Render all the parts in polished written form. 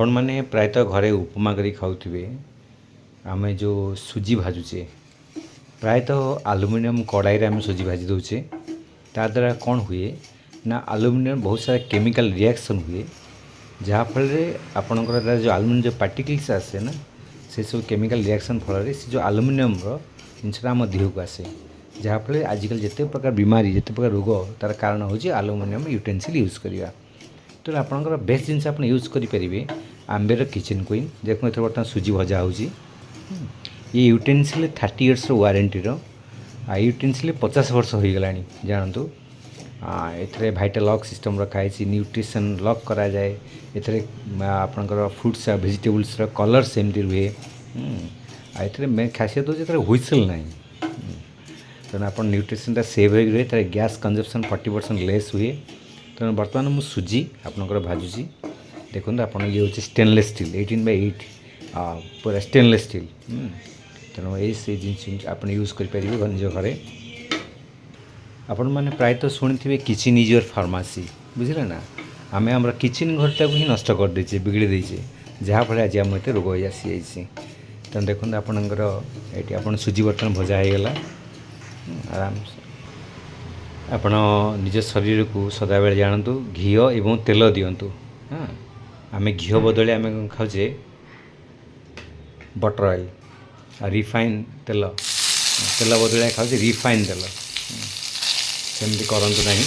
आपण मैंने प्रायतः घरे उपमा करी खाऊे आम जो सुजी भाजुचे प्रायतः आलुमिनियम कड़ाई आम सुजी भाजी दौचे ता द्वारा कौन हुए ना आलुमिनियम बहुत सारा केमिकल रिएक्शन हुए जहाँफल आपणकर जो आलुमिनियम जो पार्टिकल्स आसे ना से सब केमिकल रिएक्शन फल से जो आलुमिनियम जिनसा आम देह को आसे जहाँफल आजिकल जिते प्रकार बीमारी जिते प्रकार रोग तार कारण हूँ आलुमिनियम यूटेनसिल यूज करवा तो आपंकर बेस्ट जिन आप यूज करेंगे आम्बेर किचन क्वीन देखो ये बर्तमान सुजी भजा हो ये यूटेनसिल 30 इयर्स वारंटी यूटेनसिल 50 वर्ष हो गला जानतु ए भाइटाल लॉक सिस्टम रखाई न्यूट्रिशन लॉक करा जाए एथरे आपंकर फ्रुट्स वेजिटेबल्स कलर सेमती रुहे ए मेन खासियत हो हुइसल ना तेना आप न्यूट्रिशन सेव हो रहे तार गैस कंजप्शन 40% लेस हुए तेना बर्तमान मुझे सुजी आपंकर भाजुची देखो आप ये हूँ स्टेनलेस स्टील 18/8 पूरा स्टेनलेस स्टील तेणु ये जिन आप यूज करेंगे निज घरे आपण मैंने प्रायतः शुणी किचन इज योर फार्मासी बुझे ना आम आम किचन घर टाक ही नष्ट कर देचे बिगड़ी देचे जहाँफल आज आम एत रोग आसी जाइए तेणु देखते आपणकर ये आप सुजी बर्तन भजा हो गला आराम से आपण निज शरीर को सदाबे जानतु घी एवं तेल दिंतु हाँ आम घी बदले आम खाऊे बटर ऑयल रिफाइन तेल तेल बदले खाऊे रिफाइन तेल सेमती करंतु नहीं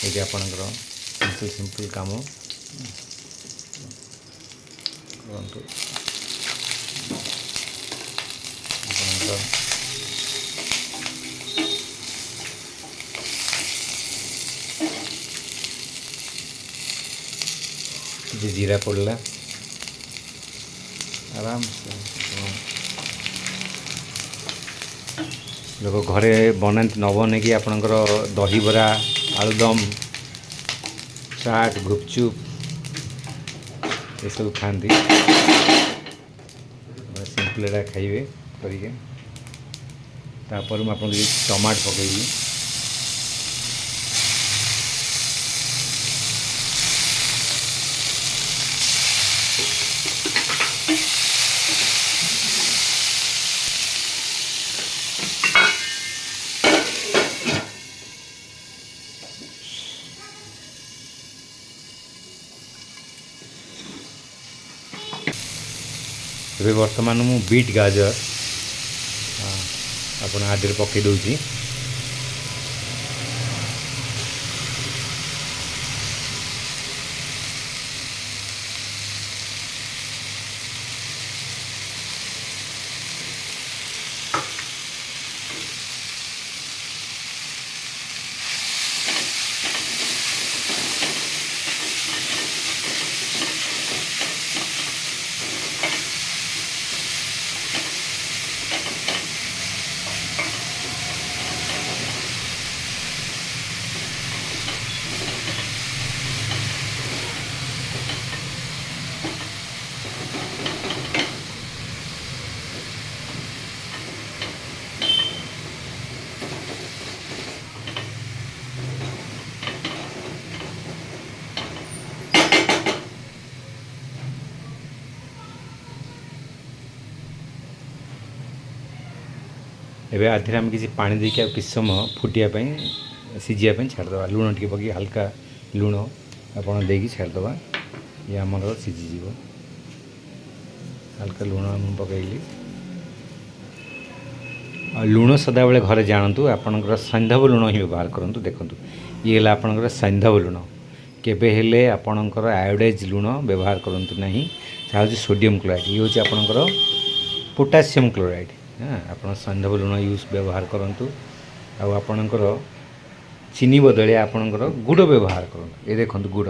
ये आपणकर सिंपल सिंपल काम करंतु जीरा पड़ला आराम से लोग घरे बनाती न बन कि आपणकर दही बरा आलुदम चाट गुपचुप ये सब खाती सिंपल खाइबे करके तापर मुझे आपको टमाट पकईबी ଏବେ ବର୍ତ୍ତମାନ ମୁଁ ବିଟ୍ ଗାଜର ଆପଣ ଆଦିରେ ପକାଇ ଦେଉଛି एबे आधे आम किसी पानी देके किसी समय फुटियापाई सीझापी छाड़देवा लुण टे पकई हल्का लुण आपड़ देकी छाड़देवा ये आमर सीझीज हल्का लुण पकईली लुण सदाबले घरे जानतु आपणकर सैंधव लुण ही व्यवहार करूँ देखूँ ये आपणकर सैंधव लुण केबे हेले आपणकर आयोडाइज लुण व्यवहार करूँ ना सा हूँ सोडियम क्लोराइड ये हूँ आपणकर पोटासियम क्लोराइड हाँ आप सैंधव लुण यूज व्यवहार करूँ आपणकर चीनी बदले आपणकर गुड़ व्यवहार करूँ ये देखो गुड़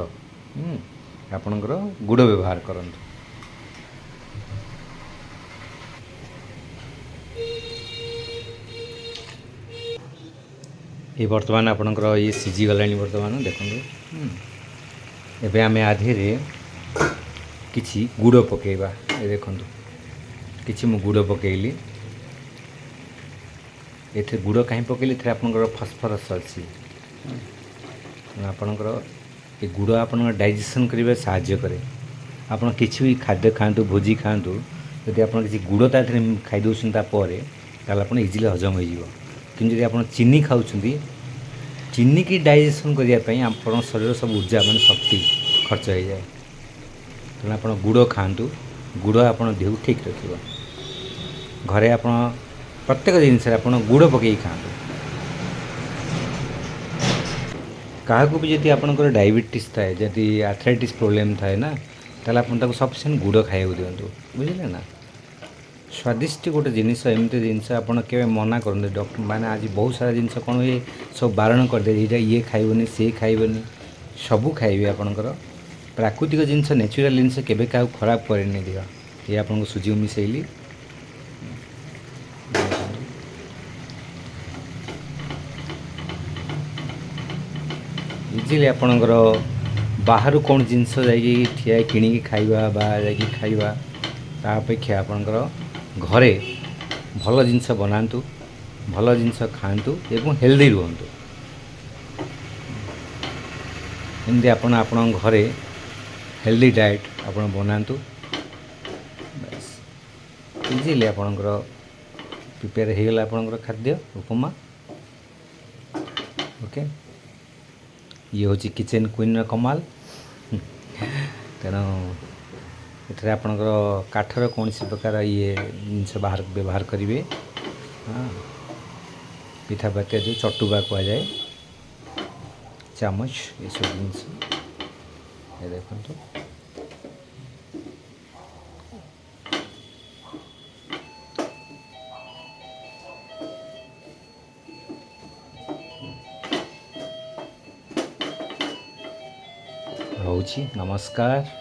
आपणकर गुड़ व्यवहार करूँ ये बर्तमान आपणकर ये सीझी गला बर्तमान देखो एबे आमे आधे किछि गुड़ पकेबा ये देखो किछि मु गुड़ पकेली ये गुड़ कहीं पकेली थे आपंकर फस्फरस अच्छी आपणकर ये गुड़ आप डाइजेशन करें साहाय्य करे ଆପଣ କିଛି ବି ଖାଦ୍ୟ ଖାଆନ୍ତୁ, ଭୋଜି ଖାଆନ୍ତୁ, ଯଦି ଆପଣ କିଛି ଗୁଡ଼ ତା ଦେହରେ ଖାଇ ଦେଉଛନ୍ତି ତାପରେ, ତାହେଲେ ଆପଣ ଇଜିଲି ହଜମ ହୋଇଯିବ। କିନ୍ତୁ ଯଦି ଆପଣ ଚିନି ଖାଉଛନ୍ତି, ଚିନିକି ଡାଇଜେସନ୍ କରିବା ପାଇଁ ଆପଣଙ୍କ ଶରୀର ସବୁ ଉର୍ଜା ମାନେ ଶକ୍ତି ଖର୍ଚ୍ଚ ହୋଇଯାଏ। ତେଣୁ ଆପଣ ଗୁଡ଼ ଖାଆନ୍ତୁ, ଗୁଡ଼ ଆପଣ ଦେହକୁ ଠିକ୍ ରଖିବ। ଘରେ ଆପଣ ପ୍ରତ୍ୟେକ ଜିନିଷରେ ଆପଣ ଗୁଡ଼ ପକାଇକି ଖାଆନ୍ତୁ। କାହାକୁ ବି ଯଦି ଆପଣଙ୍କର ଡାଇବେଟିସ୍ ଥାଏ, ଯଦି ଆଥରାଇଟିସ୍ ପ୍ରୋବ୍ଲେମ୍ ଥାଏ ନା, ତାହେଲେ ଆପଣ ତାକୁ ସଫିସିଏଣ୍ଟ ଗୁଡ଼ ଖାଇବାକୁ ଦିଅନ୍ତୁ। ବୁଝିଲେ ନା? ସ୍ୱାଦିଷ୍ଟ ଗୋଟେ ଜିନିଷ, ଏମିତି ଜିନିଷ ଆପଣ କେବେ ମନା କରନ୍ତୁ। ଡକ୍ଟର ମାନେ ଆଜି ବହୁତ ସାରା ଜିନିଷ କ'ଣ ହୁଏ, ସବୁ ବାରଣ କରିଦିଏ, ଏଇଟା ଇଏ ଖାଇବନି, ସିଏ ଖାଇବନି। ସବୁ ଖାଇବେ ଆପଣଙ୍କର ପ୍ରାକୃତିକ ଜିନିଷ, ନ୍ୟାଚୁରାଲ୍ ଜିନିଷ କେବେ କାହାକୁ ଖରାପ କରେନି ଦେହ। ଇଏ ଆପଣଙ୍କୁ ସୁଜିକୁ ମିଶାଇଲି। ଇଜିଲି ଆପଣଙ୍କର ବାହାରୁ କ'ଣ ଜିନିଷ ଯାଇକି ଠିଆ କିଣିକି ଖାଇବା ବା ଯାଇକି ଖାଇବା, ତା ଅପେକ୍ଷା ଆପଣଙ୍କର ଘରେ ଭଲ ଜିନିଷ ବନାନ୍ତୁ, ଭଲ ଜିନିଷ ଖାଆନ୍ତୁ ଏବଂ ହେଲ୍ଦି ରୁହନ୍ତୁ। ଏମିତି ଆପଣ ଆପଣଙ୍କ ଘରେ ହେଲ୍ଦି ଡାଏଟ୍ ଆପଣ ବନାନ୍ତୁ। ବାସ୍ ଇଜିଲି ଆପଣଙ୍କର ପ୍ରିପେୟାର ହେଇଗଲା ଆପଣଙ୍କର ଖାଦ୍ୟ ଉପମା। ଓକେ, ଇଏ ହେଉଛି କିଚେନ୍ କୁଇନ୍ର କମାଲ। ତେଣୁ ଏଥିରେ ଆପଣଙ୍କର କାଠର କୌଣସି ପ୍ରକାର ଜିନିଷ ବ୍ୟବହାର କରିବେ। ହଁ, ପିଠାପାତିଆ ଯେଉଁ ଚଟୁବା କୁହାଯାଏ, ଚାମଚ, ଏସବୁ ଜିନିଷ ଏ ଦେଖନ୍ତୁ। ରହୁଛି, ନମସ୍କାର।